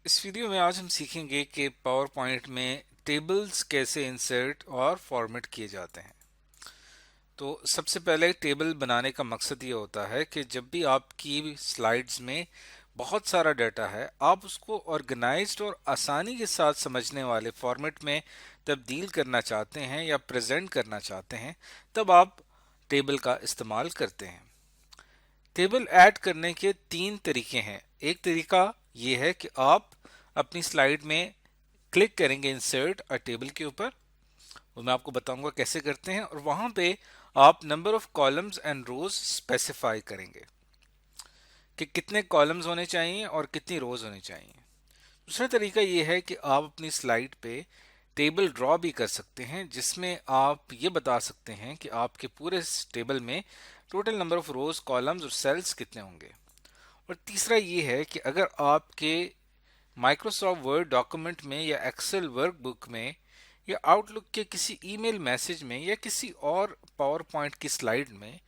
इस वीडियो में आज हम सीखेंगे कि पावर पॉइंट में टेबल्स कैसे इंसर्ट और फॉर्मेट किए जाते हैं। तो सबसे पहले टेबल बनाने का मकसद ये होता है कि जब भी आपकी स्लाइड्स में बहुत सारा डाटा है, आप उसको ऑर्गेनाइज्ड और आसानी के साथ समझने वाले फॉर्मेट में तब्दील करना चाहते हैं या प्रेजेंट करना चाहते हैं, तब आप टेबल का इस्तेमाल करते हैं। टेबल ऐड करने के तीन तरीके हैं। एक तरीका ये है कि आप अपनी स्लाइड में क्लिक करेंगे इंसर्ट अ टेबल के ऊपर, और मैं आपको बताऊंगा कैसे करते हैं, और वहां पे आप number of columns and rows specify करेंगे कि कितने कॉलम्स होने चाहिए और कितनी रोज होनी चाहिए। दूसरा तरीका ये है कि आप अपनी स्लाइड पे टेबल ड्रॉ भी कर सकते हैं, जिसमें आप ये बता सकते हैं कि आपके पूरे टेबल में total number of rose, columns और सेल्स कितने होंगे। और तीसरा ये है कि अगर आपके माइक्रोसॉफ्ट वर्ड डॉक्यूमेंट में या एक्सेल वर्कबुक में या आउटलुक के किसी ईमेल मैसेज में या किसी और पावर पॉइंट की स्लाइड में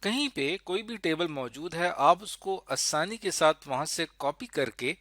कहीं पे कोई भी टेबल मौजूद है, आप उसको आसानी के साथ वहां से कॉपी करके,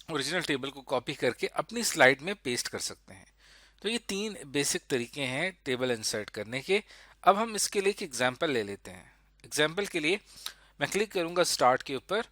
ओरिजिनल टेबल को कॉपी करके अपनी स्लाइड में पेस्ट कर सकते हैं। तो ये तीन बेसिक तरीके हैं टेबल इंसर्ट करने के। अब हम इसके लिए एक एग्जाम्पल ले लेते हैं। एग्जाम्पल के लिए मैं क्लिक करूंगा स्टार्ट के ऊपर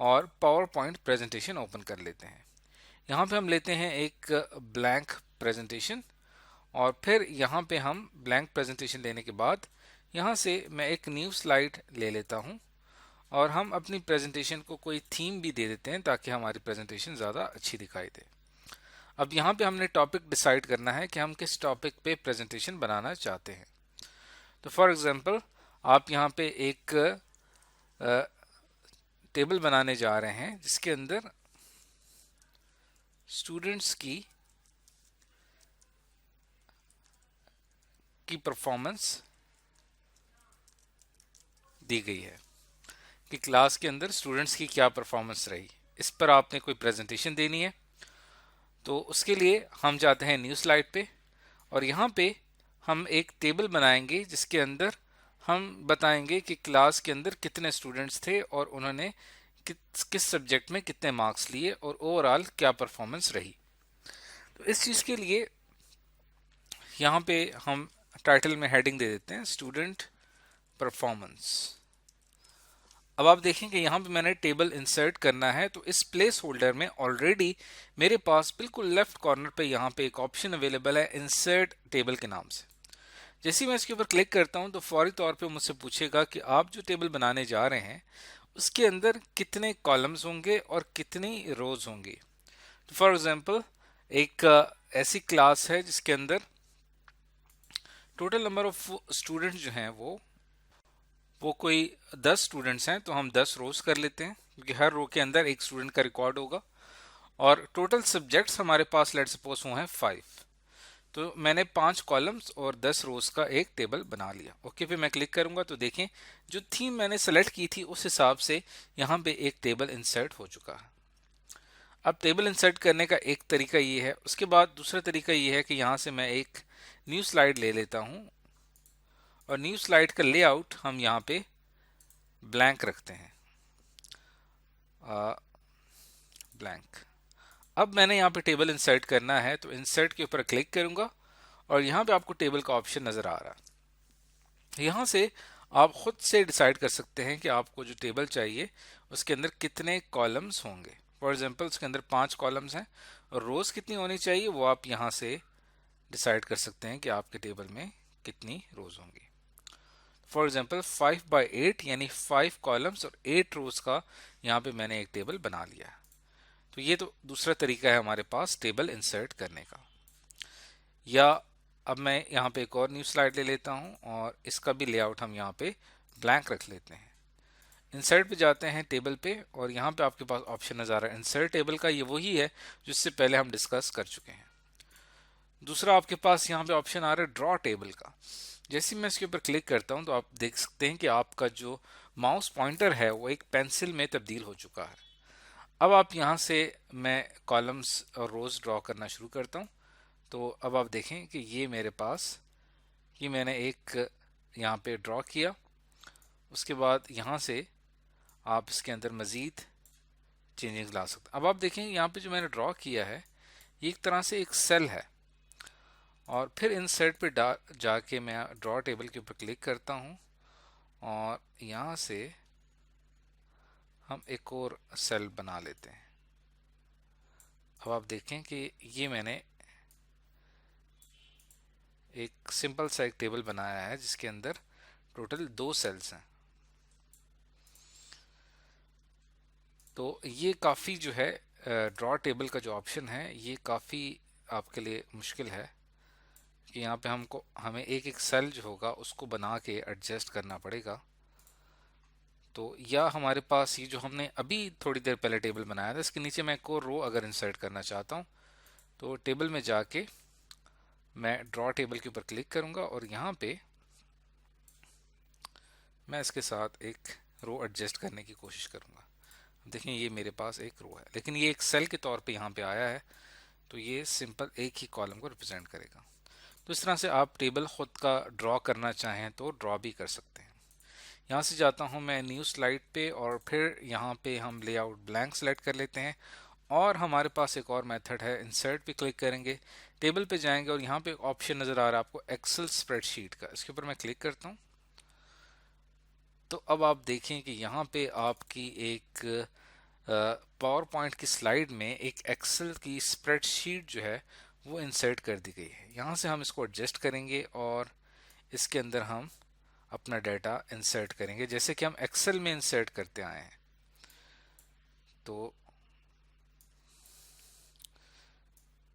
और पावर पॉइंट प्रेजेंटेशन ओपन कर लेते हैं। यहाँ पे हम लेते हैं एक ब्लैंक प्रेजेंटेशन, और फिर यहाँ पे हम ब्लैंक प्रेजेंटेशन लेने के बाद यहाँ से मैं एक न्यू स्लाइड ले लेता हूँ, और हम अपनी प्रेजेंटेशन को कोई थीम भी दे देते हैं ताकि हमारी प्रेजेंटेशन ज़्यादा अच्छी दिखाई दे। अब यहाँ पे हमने टॉपिक डिसाइड करना है कि हम किस टॉपिक पे प्रेजेंटेशन बनाना चाहते हैं। तो फॉर एग्जांपल आप यहाँ पे एक टेबल बनाने जा रहे हैं जिसके अंदर स्टूडेंट्स की परफॉर्मेंस दी गई है कि क्लास के अंदर स्टूडेंट्स की क्या परफॉर्मेंस रही। इस पर आपने कोई प्रेजेंटेशन देनी है, तो उसके लिए हम जाते हैं न्यू स्लाइड पे, और यहाँ पे हम एक टेबल बनाएंगे जिसके अंदर हम बताएंगे कि क्लास के अंदर कितने स्टूडेंट्स थे और उन्होंने किस सब्जेक्ट में कितने मार्क्स लिए और ओवरऑल क्या परफॉर्मेंस रही। तो इस चीज़ के लिए यहाँ पे हम टाइटल में हेडिंग दे देते हैं स्टूडेंट परफॉर्मेंस। अब आप देखें कि यहाँ पे मैंने टेबल इंसर्ट करना है, तो इस प्लेस होल्डर में ऑलरेडी मेरे पास बिल्कुल लेफ्ट कॉर्नर पे यहाँ पे एक ऑप्शन अवेलेबल है इंसर्ट टेबल के नाम से। जैसे ही मैं इसके ऊपर क्लिक करता हूँ तो फौरी तौर पे मुझसे पूछेगा कि आप जो टेबल बनाने जा रहे हैं उसके अंदर कितने कॉलम्स होंगे और कितनी रोज होंगी। तो फॉर एग्जाम्पल एक ऐसी क्लास है जिसके अंदर टोटल नंबर ऑफ स्टूडेंट्स जो हैं वो कोई 10 स्टूडेंट्स हैं, तो हम 10 रोज कर लेते हैं क्योंकि हर रो के अंदर एक स्टूडेंट का रिकॉर्ड होगा। और टोटल सब्जेक्ट्स हमारे पास लेट सपोज वो हैं 5, तो मैंने 5 कॉलम्स और 10 रोज का एक टेबल बना लिया। ओके पे मैं क्लिक करूंगा तो देखें जो थीम मैंने सेलेक्ट की थी उस हिसाब से यहाँ पे एक टेबल इंसर्ट हो चुका है। अब टेबल इंसर्ट करने का एक तरीका ये है। उसके बाद दूसरा तरीका ये है कि यहाँ से मैं एक न्यू स्लाइड ले लेता हूँ, और न्यू स्लाइड का लेआउट हम यहाँ पे ब्लैंक रखते हैं, ब्लैंक। अब मैंने यहाँ पे टेबल इंसर्ट करना है, तो इंसर्ट के ऊपर क्लिक करूंगा और यहाँ पे आपको टेबल का ऑप्शन नजर आ रहा है। यहाँ से आप खुद से डिसाइड कर सकते हैं कि आपको जो टेबल चाहिए उसके अंदर कितने कॉलम्स होंगे। फॉर एग्जांपल उसके अंदर 5 कॉलम्स हैं और रोज कितनी होनी चाहिए वो आप यहाँ से डिसाइड कर सकते हैं कि आपके टेबल में कितनी रोज होंगी। फॉर एग्जाम्पल 5/8 यानी 5 कॉलम्स और 8 रोज का यहाँ पे मैंने एक टेबल बना लिया। तो ये तो दूसरा तरीका है हमारे पास टेबल इंसर्ट करने का। या अब मैं यहाँ पे एक और न्यू स्लाइड ले लेता हूँ और इसका भी लेआउट हम यहाँ पे ब्लैंक रख लेते हैं। इंसर्ट पे जाते हैं टेबल पे, और यहाँ पे आपके पास ऑप्शन नजर आ रहा है इंसर्ट टेबल का। ये वही है जिससे पहले हम डिस्कस कर चुके हैं। दूसरा आपके पास यहाँ पे ऑप्शन आ रहा है ड्रॉ टेबल का। जैसे ही मैं इसके ऊपर क्लिक करता हूँ तो आप देख सकते हैं कि आपका जो माउस पॉइंटर है वो एक पेंसिल में तब्दील हो चुका है। अब आप यहाँ से मैं कॉलम्स और रोज ड्रॉ करना शुरू करता हूँ। तो अब आप देखें कि ये मेरे पास ये मैंने एक यहाँ पे ड्रॉ किया। उसके बाद यहाँ से आप इसके अंदर मज़ीद चेंजिंग ला सकते हैं। अब आप देखें यहाँ पे जो मैंने ड्रॉ किया है ये एक तरह से एक सेल है, और फिर इंसर्ट पे जाके मैं ड्रॉ टेबल के ऊपर क्लिक करता हूँ और यहाँ से हम एक और सेल बना लेते हैं। अब आप देखें कि ये मैंने एक सिंपल सा एक टेबल बनाया है जिसके अंदर टोटल 2 सेल्स हैं। तो ये काफ़ी जो है ड्रॉ टेबल का जो ऑप्शन है ये काफ़ी आपके लिए मुश्किल है कि यहाँ पे हमें एक एक सेल जो होगा उसको बना के एडजस्ट करना पड़ेगा। तो या हमारे पास ये जो हमने अभी थोड़ी देर पहले टेबल बनाया था इसके नीचे मैं एक और रो अगर इंसर्ट करना चाहता हूँ तो टेबल में जाके मैं ड्रॉ टेबल के ऊपर क्लिक करूँगा और यहाँ पे मैं इसके साथ एक रो एडजस्ट करने की कोशिश करूँगा। देखें ये मेरे पास एक रो है, लेकिन ये एक सेल के तौर पे यहाँ पे आया है, तो ये सिंपल एक ही कॉलम को रिप्रेजेंट करेगा। तो इस तरह से आप टेबल खुद का ड्रॉ करना चाहें तो ड्रॉ भी कर सकते हैं। यहाँ से जाता हूँ मैं न्यू स्लाइड पे और फिर यहाँ पे हम लेआउट ब्लैंक सेलेक्ट कर लेते हैं और हमारे पास एक और मेथड है, इंसर्ट पे क्लिक करेंगे, टेबल पे जाएंगे और यहाँ पे एक ऑप्शन नज़र आ रहा है आपको एक्सेल स्प्रेडशीट का, इसके ऊपर मैं क्लिक करता हूँ। तो अब आप देखें कि यहाँ पे आपकी एक पावर पॉइंट की स्लाइड में एक एक्सेल की स्प्रेडशीट जो है वो इंसर्ट कर दी गई है। यहाँ से हम इसको एडजस्ट करेंगे और इसके अंदर हम अपना डाटा इंसर्ट करेंगे जैसे कि हम एक्सेल में इंसर्ट करते आए हैं। तो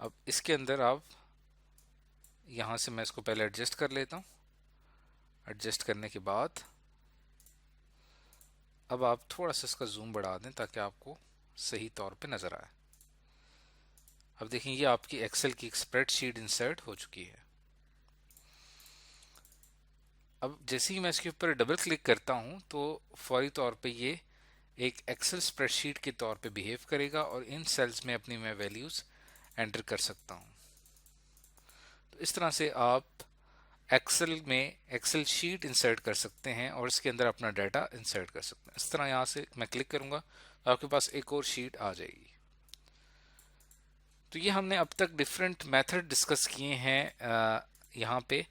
अब इसके अंदर आप यहाँ से मैं इसको पहले एडजस्ट कर लेता हूँ। एडजस्ट करने के बाद अब आप थोड़ा सा इसका जूम बढ़ा दें ताकि आपको सही तौर पे नज़र आए। अब देखें ये आपकी एक्सेल की एक स्प्रेडशीट इंसर्ट हो चुकी है। अब जैसे ही मैं इसके ऊपर डबल क्लिक करता हूँ तो फौरी तौर पे ये एक एक्सेल स्प्रेडशीट के तौर पे बिहेव करेगा और इन सेल्स में अपनी मैं वैल्यूज़ एंटर कर सकता हूँ। तो इस तरह से आप एक्सेल में एक्सेल शीट इंसर्ट कर सकते हैं और इसके अंदर अपना डाटा इंसर्ट कर सकते हैं। इस तरह यहाँ से मैं क्लिक करूँगा तो आपके पास एक और शीट आ जाएगी। तो ये हमने अब तक डिफरेंट मेथड डिस्कस किए हैं यहाँ पे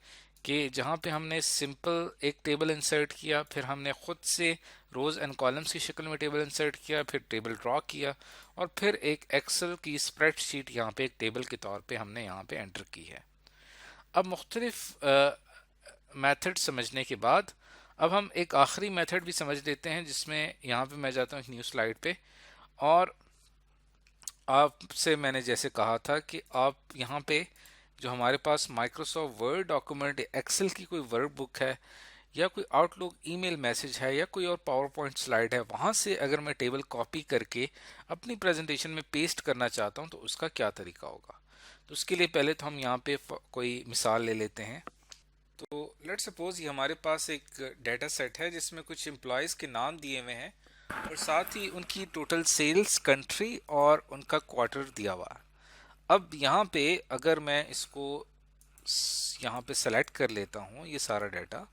कि जहाँ पे हमने सिंपल एक टेबल इंसर्ट किया, फिर हमने खुद से रोज़ एंड कॉलम्स की शक्ल में टेबल इंसर्ट किया, फिर टेबल ड्रॉ किया और फिर एक एक्सेल की स्प्रेडशीट यहाँ पे एक टेबल के तौर पे हमने यहाँ पे एंटर की है। अब मुख्तलिफ मेथड समझने के बाद अब हम एक आखिरी मेथड भी समझ लेते हैं जिसमें यहाँ पे मैं जाता हूँ एक न्यू स्लाइड पे और आपसे मैंने जैसे कहा था कि आप यहाँ पे जो हमारे पास माइक्रोसॉफ्ट वर्ड डॉक्यूमेंट एक्सेल की कोई वर्ड बुक है या कोई आउटलुक ईमेल मैसेज है या कोई और पावर पॉइंट स्लाइड है, वहाँ से अगर मैं टेबल कॉपी करके अपनी प्रेजेंटेशन में पेस्ट करना चाहता हूँ तो उसका क्या तरीका होगा। तो उसके लिए पहले तो हम यहाँ पे कोई मिसाल ले लेते हैं। तो लेट्स सपोज ये हमारे पास एक डाटा सेट है जिसमें कुछ एम्प्लॉयज़ के नाम दिए हुए हैं और साथ ही उनकी टोटल सेल्स, कंट्री और उनका क्वार्टर दिया हुआ है। अब यहाँ पे अगर मैं इसको यहाँ पे सेलेक्ट कर लेता हूँ ये सारा डाटा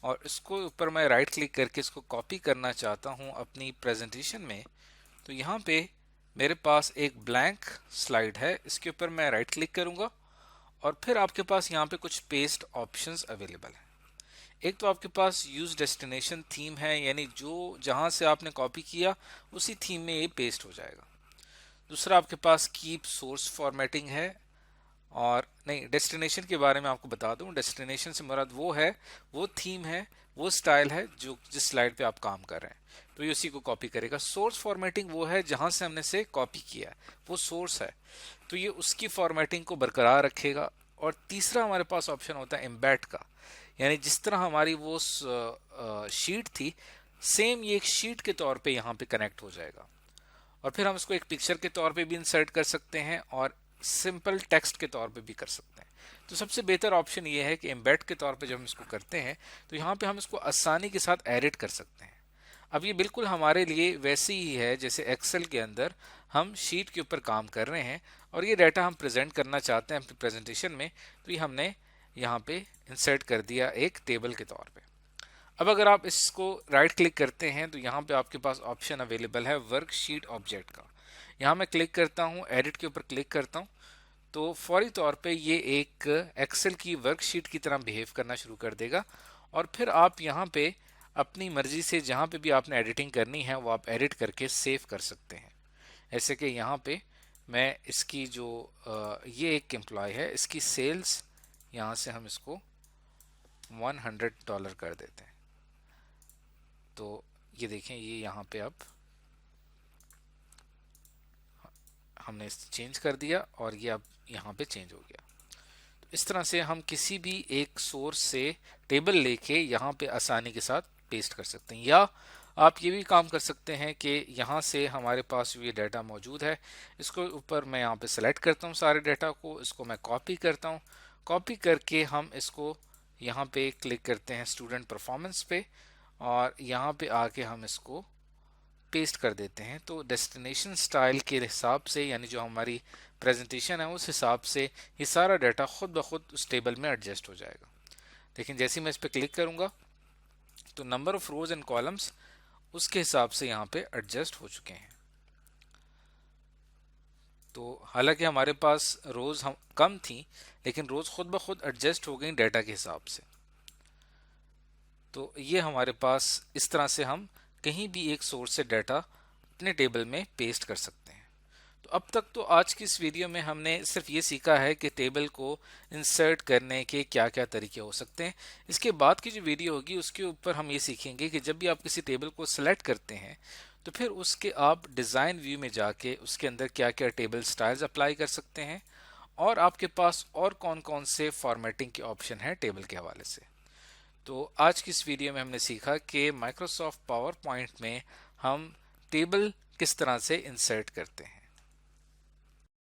और इसको ऊपर मैं राइट क्लिक करके इसको कॉपी करना चाहता हूँ अपनी प्रेजेंटेशन में, तो यहाँ पे मेरे पास एक ब्लैंक स्लाइड है, इसके ऊपर मैं राइट क्लिक करूँगा और फिर आपके पास यहाँ पे कुछ पेस्ट ऑप्शंस अवेलेबल हैं। एक तो आपके पास यूज डेस्टिनेशन थीम है, यानी जो जहाँ से आपने कॉपी किया उसी थीम में ये पेस्ट हो जाएगा। दूसरा आपके पास कीप सोर्स फॉर्मेटिंग है, और नहीं, डेस्टिनेशन के बारे में आपको बता दूं, डेस्टिनेशन से मुराद वो है, वो थीम है, वो स्टाइल है जो जिस स्लाइड पे आप काम कर रहे हैं, तो ये उसी को कॉपी करेगा। सोर्स फॉर्मेटिंग वो है जहां से हमने से कॉपी किया है, वो सोर्स है, तो ये उसकी फॉर्मेटिंग को बरकरार रखेगा। और तीसरा हमारे पास ऑप्शन होता है एम्बेड का, यानी जिस तरह हमारी वो शीट थी सेम ये एक शीट के तौर पे यहाँ पे कनेक्ट हो जाएगा। और फिर हम इसको एक पिक्चर के तौर पे भी इंसर्ट कर सकते हैं और सिंपल टेक्स्ट के तौर पे भी कर सकते हैं। तो सबसे बेहतर ऑप्शन ये है कि एम्बेड के तौर पे जब हम इसको करते हैं तो यहाँ पे हम इसको आसानी के साथ एडिट कर सकते हैं। अब ये बिल्कुल हमारे लिए वैसे ही है जैसे एक्सेल के अंदर हम शीट के ऊपर काम कर रहे हैं और ये डाटा हम प्रेजेंट करना चाहते हैं अपनी प्रेजेंटेशन में, तो ये हमने यहाँ पे इंसर्ट कर दिया एक टेबल के तौर पे। अब अगर आप इसको राइट क्लिक करते हैं तो यहाँ पे आपके पास ऑप्शन अवेलेबल है वर्कशीट ऑब्जेक्ट का। यहाँ मैं क्लिक करता हूँ, एडिट के ऊपर क्लिक करता हूँ, तो फौरी तौर पे ये एक एक्सेल की वर्कशीट की तरह बिहेव करना शुरू कर देगा। और फिर आप यहाँ पे अपनी मर्जी से जहाँ पे भी आपने एडिटिंग करनी है वो आप एडिट करके सेव कर सकते हैं। ऐसे कि यहाँ पे मैं इसकी जो ये एक एम्प्लॉय है, इसकी सेल्स यहाँ से हम इसको $100 कर देते हैं। तो ये देखें, ये यहाँ पे अब हमने चेंज कर दिया और ये अब यहाँ पे चेंज हो गया। तो इस तरह से हम किसी भी एक सोर्स से टेबल लेके यहाँ पे आसानी के साथ पेस्ट कर सकते हैं। या आप ये भी काम कर सकते हैं कि यहाँ से हमारे पास ये डाटा मौजूद है, इसको ऊपर मैं यहाँ पे सेलेक्ट करता हूँ सारे डाटा को, इसको मैं कॉपी करता हूँ। कॉपी करके हम इसको यहाँ पे क्लिक करते हैं स्टूडेंट परफॉर्मेंस पे, और यहाँ पे आके हम इसको पेस्ट कर देते हैं। तो डेस्टिनेशन स्टाइल के हिसाब से, यानी जो हमारी प्रेजेंटेशन है उस हिसाब से ये सारा डाटा खुद ब खुद उस टेबल में एडजस्ट हो जाएगा। लेकिन जैसे ही मैं इस पर क्लिक करूंगा तो number of rose and columns उसके हिसाब से यहाँ पे एडजस्ट हो चुके हैं। तो हालांकि हमारे पास रोज हम कम थी, लेकिन रोज खुद ब खुद एडजस्ट हो गई डाटा के हिसाब से। तो ये हमारे पास इस तरह से हम कहीं भी एक सोर्स से डाटा अपने टेबल में पेस्ट कर सकते हैं। तो अब तक तो आज की इस वीडियो में हमने सिर्फ ये सीखा है कि टेबल को इंसर्ट करने के क्या क्या तरीके हो सकते हैं। इसके बाद की जो वीडियो होगी उसके ऊपर हम ये सीखेंगे कि जब भी आप किसी टेबल को सिलेक्ट करते हैं तो फिर उसके आप डिज़ाइन व्यू में जाके उसके अंदर क्या क्या टेबल स्टाइल्स अप्लाई कर सकते हैं, और आपके पास और कौन कौन से फॉर्मेटिंग के ऑप्शन हैं टेबल के हवाले से। तो आज की इस वीडियो में हमने सीखा कि माइक्रोसॉफ्ट पावर पॉइंट में हम टेबल किस तरह से इंसर्ट करते हैं।